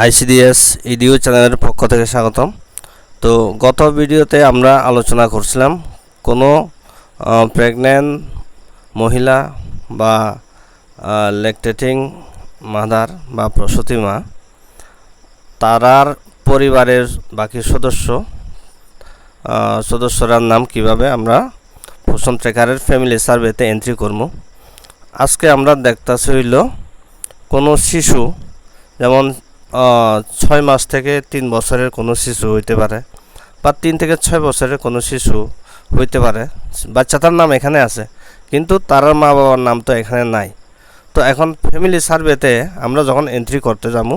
ICDS ইডিও চ্যানেলের পক্ষ থেকে স্বাগতম। তো গত ভিডিওতে আমরা আলোচনা করছিলাম কোনো প্রেগন্যান্ট মহিলা বা ল্যাকটেটিং মাদার বা প্রসূতি মা তারার পরিবারের বাকি সদস্যরার নাম কিভাবে আমরা পোষণ ট্র্যাকারের ফ্যামিলি সার্ভেতে এন্ট্রি করব। আজকে আমরা দেখতেছি হইল কোনো শিশু, যেমন 6 মাস থেকে 3 বছরের কোনো শিশু হইতে পারে বা 3 থেকে 6 বছরের কোনো শিশু হইতে পারে। বাচ্চাটার নাম এখানে আছে কিন্তু তার মা বাবার নাম তো এখানে নাই। তো এখন ফ্যামিলি সার্ভেতে আমরা যখন এন্ট্রি করতে যাবো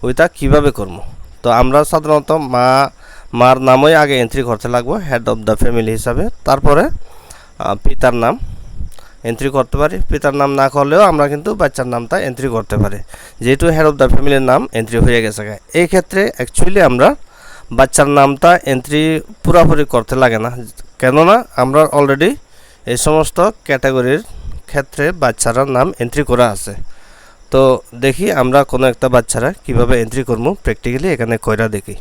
ওইটা কিভাবে করব। তো আমরা সাধারণত মার নামই আগে এন্ট্রি করতে লাগবো হেড অফ দ্য ফ্যামিলি হিসাবে, তারপরে পিতার নাম এন্ট্রি করতে পারি। পিতার নাম না করলেও আমরা কিন্তু বাচ্চার নামটা এন্ট্রি করতে পারি, যেহেতু হেড অফ দ্য ফ্যামিলির নাম এন্ট্রি হয়ে গেছে। এই ক্ষেত্রে অ্যাকচুয়ালি আমরা বাচ্চার নামটা এন্ট্রি পুরোপুরি করতে লাগে না, কেননা আমরা অলরেডি এই সমস্ত ক্যাটাগরির ক্ষেত্রে বাচ্চারা নাম এন্ট্রি করা আছে। তো দেখি আমরা কোনো একটা বাচ্চারা কিভাবে এন্ট্রি করবো প্র্যাকটিক্যালি এখানে কইরা দেখি।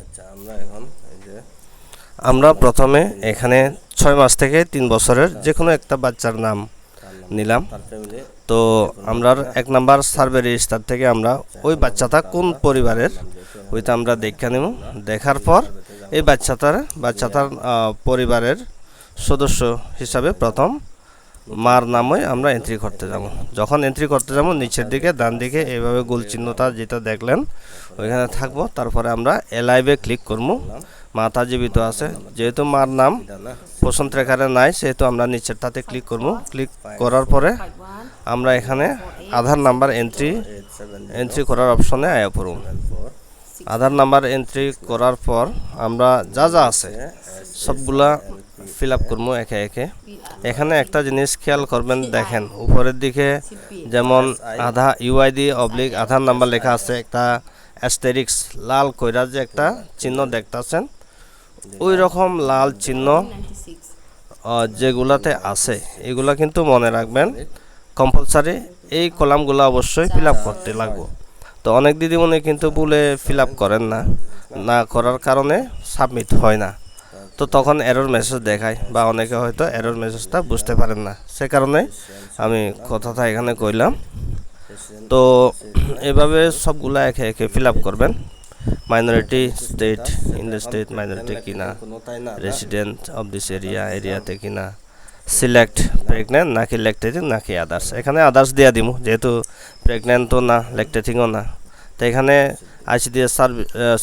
আচ্ছা, আমরা প্রথমে এখানে 6 মাস থেকে 3 বছরের যে কোনো একটা বাচ্চার নাম নিলাম। তো আমরা 1 নাম্বার সার্ভে রেজিস্টার থেকে আমরা ওই বাচ্চাটা কোন পরিবারের ওইটা আমরা দেখে নেব। দেখার পর এই বাচ্চাটার পরিবারের সদস্য হিসাবে প্রথম মার নামই আমরা এন্ট্রি করতে যাব। যখন এন্ট্রি করতে যাব নিচের দিকে ডান দিকে এইভাবে গোল চিহ্নটা যেটা দেখলেন ওইখানে থাকবো। তারপরে আমরা এলাইভে ক্লিক করবো। মাতা জীবিত আছে, যেহেতু মার নাম পোষণ ট্র্যাকারে নাই সেহেতু আমরা নিচেরটাতে ক্লিক করব। ক্লিক করার পরে আমরা এখানে আধার নাম্বার এন্ট্রি করার অপশনে আয়া পড়ব। আধার নাম্বার এন্ট্রি করার পর আমরা যা আছে সবগুলা ফিল আপ করবো একে একে। এখানে একটা জিনিস খেয়াল করবেন, দেখেন উপরের দিকে যেমন ইউআইডি অবলিক আধার নাম্বার লেখা আছে, একটা অ্যাস্টেরিক্স লাল কইরা যে একটা চিহ্ন দেখতেছেন, ওই রকম লাল চিহ্ন যেগুলাতে আছে এগুলা কিন্তু মনে রাখবেন কম্পালসারি এই কলামগুলো অবশ্যই ফিল আপ করতে লাগবে। তো অনেক দিদিমণি কিন্তু বলে ফিল আপ করেন না করার কারণে সাবমিট হয় না, তো তখন এরর মেসেজ দেখায় বা অনেকে হয়তো এরর মেসেজটা বুঝতে পারেন না, সে কারণে আমি কথাটা এখানে কইলাম। তো এভাবে সবগুলা একে একে ফিল আপ করবেন। Minority state, in the state minority কিনা, রেসিডেন্ট অফ দিস এরিয়াতে কিনা, সিলেক্ট প্রেগন্যান্ট নাকি ল্যাকটেটিং নাকি আদার্স। এখানে আদার্স দিয়ে দিব, যেহেতু প্রেগন্যান্টও না ল্যাকটেটিংও না। তো এখানে আইসিডিএস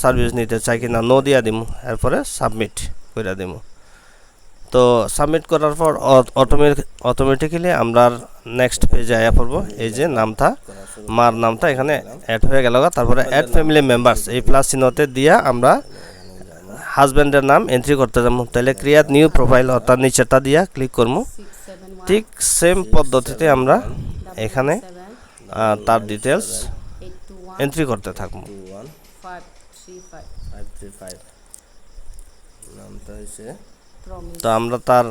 সার্ভিস নিতে চাই কিনা নো দিয়া দিব, এরপরে সাবমিট করে দিব। তো সাবমিট করার পর অটোমেটিক্যালি আমরা নেক্সট পেজে আয়া পড়বো। এই যে নামটা মার নামটা এখানে অ্যাড হয়ে গেল। তারপরে অ্যাড ফ্যামিলি মেম্বার্স এই প্লাস চিহ্নতে দিয়া আমরা হাজব্যান্ডের নাম এন্ট্রি করতে যাবো। তাহলে ক্রিয়েট নিউ প্রোফাইল অর্থাৎ নিচেরটা দিয়া ক্লিক করবো। ঠিক সেম পদ্ধতিতে আমরা এখানে তার ডিটেলস এন্ট্রি করতে থাকবো। তো আমরা তার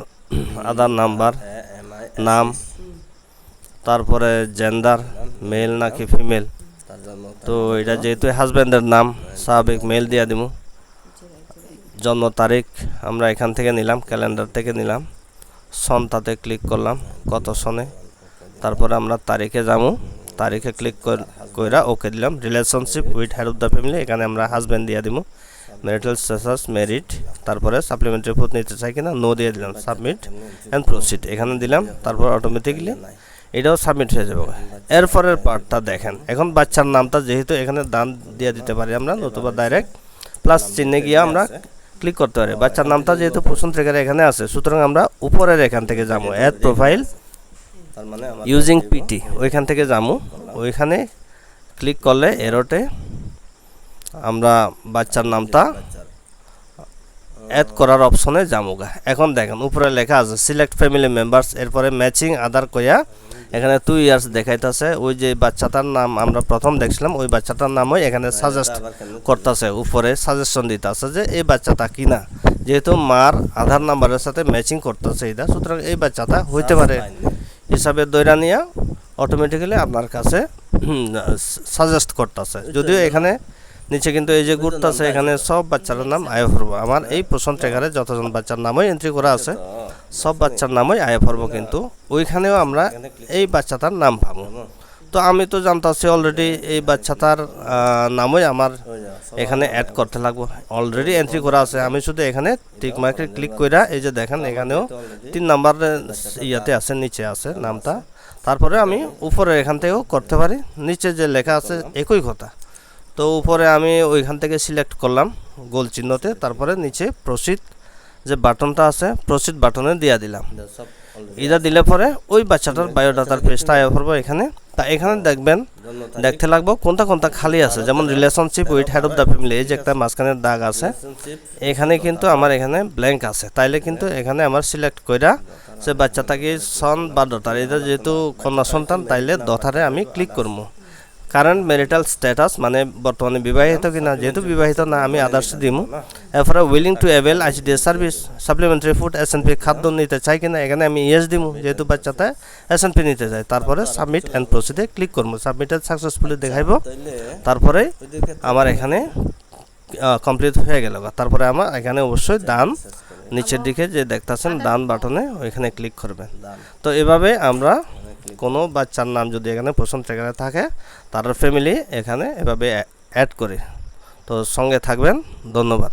আধার নাম্বার, নাম, তারপরে জেন্ডার মেল নাকি ফিমেল, তো এটা যেহেতু হাজব্যান্ডের নাম স্বাভাবিক মেল দিয়া দিব। জন্ম তারিখ আমরা এখান থেকে নিলাম, ক্যালেন্ডার থেকে নিলাম। সনটাতে ক্লিক করলাম কত সনে, তারপরে আমরা তারিখে যাবো, তারিখে ক্লিক কইরা ওকে দিলাম। Relationship with head of the family এখানে আমরা হাজব্যান্ড দিয়া দিব। ম্যারিটাল স্ট্যাটাস ম্যারিড, তারপরে সাপ্লিমেন্টারি প্রুফ নিতে চাই কিনা নো দিয়ে দিলাম। সাবমিট অ্যান্ড প্রসিড এখানে দিলাম, তারপর অটোমেটিকলি এটাও সাবমিট হয়ে যাবে। এরপরের পার্টটা দেখেন, এখন বাচ্চার নামটা যেহেতু এখানে দান দিয়ে দিতে পারি আমরা, নতুবা ডাইরেক্ট প্লাস চিহ্নে গিয়ে আমরা ক্লিক করতে পারি। বাচ্চার নামটা যেহেতু পোষণ ট্র্যাকারে এখানে আছে, সুতরাং আমরা উপরের এখান থেকে যাবো অ্যাড প্রোফাইল ইউজিং পিটি, ওইখান থেকে যাবো। ওইখানে ক্লিক করলে এরোটে আমরা বাচ্চার নামটা অ্যাড করার অপশনে যামুগা। এখন দেখেন উপরে লেখা আছে সিলেক্ট ফ্যামিলি মেম্বার্স, এরপরে ম্যাচিং আধার কইয়া এখানে 2 ইয়ার্স দেখাইতেছে। ওই যে বাচ্চাটার নাম আমরা প্রথম দেখছিলাম ওই বাচ্চাটার নামই এখানে সাজেস্ট করতেছে, উপরে সাজেশন দিতে আছে যে এই বাচ্চাটা কিনা, যেহেতু মার আধার নাম্বারের সাথে ম্যাচিং করতেছে এটা, সুতরাং এই বাচ্চাটা হইতে পারে হিসাবে দৈরা নিয়ে অটোমেটিক্যালি আপনার কাছে সাজেস্ট করতেছে, যদিও এখানে নিচে কিন্তু এই যে ঘুরতেছে এখানে সব বাচ্চার নাম আয়া পড়ব। আমার এই পোষণ ট্র্যাকারে যতজন বাচ্চার নামই এন্ট্রি করা আছে সব বাচ্চার নামই আয়া পড়ব, কিন্তু ওইখানেও আমরা এই বাচ্চাটার নাম পাবো। তো আমি তো জানতাছি অলরেডি এই বাচ্চাটার নামই আমার এখানে অ্যাড করতে লাগবে, অলরেডি এন্ট্রি করা আছে। আমি শুধু এখানে টিক মার্কে ক্লিক করে এই যে দেখেন এখানেও 3 নাম্বার ইয়াতে আছে, নিচে আছে নামটা। তারপরে আমি উপরে এখান থেকেও করতে পারি, নিচে যে লেখা আছে একই কথা। তো উপরে আমি ওইখান থেকে সিলেক্ট করলাম গোল চিহ্নতে, তারপরে নিচে প্রসিড যে বাটনটা আছে প্রসিড বাটনে দিয়ে দিলাম। এটা দিলে পরে ওই বাচ্চাটার বায়োডাটার পেজটা আয়া পড়বো এখানে। তা এখানে দেখবেন দেখতে লাগবো কোনটা কোনটা খালি আছে, যেমন relationship with head of the family, এই যে একটা মাঝখানের দাগ আছে এখানে কিন্তু আমার এখানে ব্ল্যাঙ্ক আছে। তাইলে কিন্তু এখানে আমার সিলেক্ট কইরা সে বাচ্চাটাকে সন বা ডটার, এটা যেহেতু কন্যা সন্তান তাইলে ডটারে আমি ক্লিক করবো। কারেন্ট ম্যারিটাল স্ট্যাটাস মানে বর্তমানে বিবাহিত কিনা, যেহেতু বিবাহিত না আমি আদার্স দিমু। এরপরে willing to avail ICDS service, supplementary food S&P খাদ্য নিতে চাই কিনা, এখানে আমি ইয়েস দিমু যেহেতু বাচ্চাটা এসএনপি নিতে চাই। তারপরে সাবমিট অ্যান্ড প্রসিডে ক্লিক করবো, সাবমিটেড সাকসেসফুলি দেখাইব। তারপরে আমার এখানে কমপ্লিট হয়ে গেল। তারপরে আমার এখানে অবশ্যই ডান নিচের দিকে যে দেখতেছেন ডান বাটনে ওইখানে ক্লিক করবেন। তো এভাবে আমরা কোনো বাচ্চার নাম যদি এখানে পোষণ ট্র্যাকারে থাকে তার ফ্যামিলি এখানে এভাবে অ্যাড করে। তো সঙ্গে থাকবেন, ধন্যবাদ।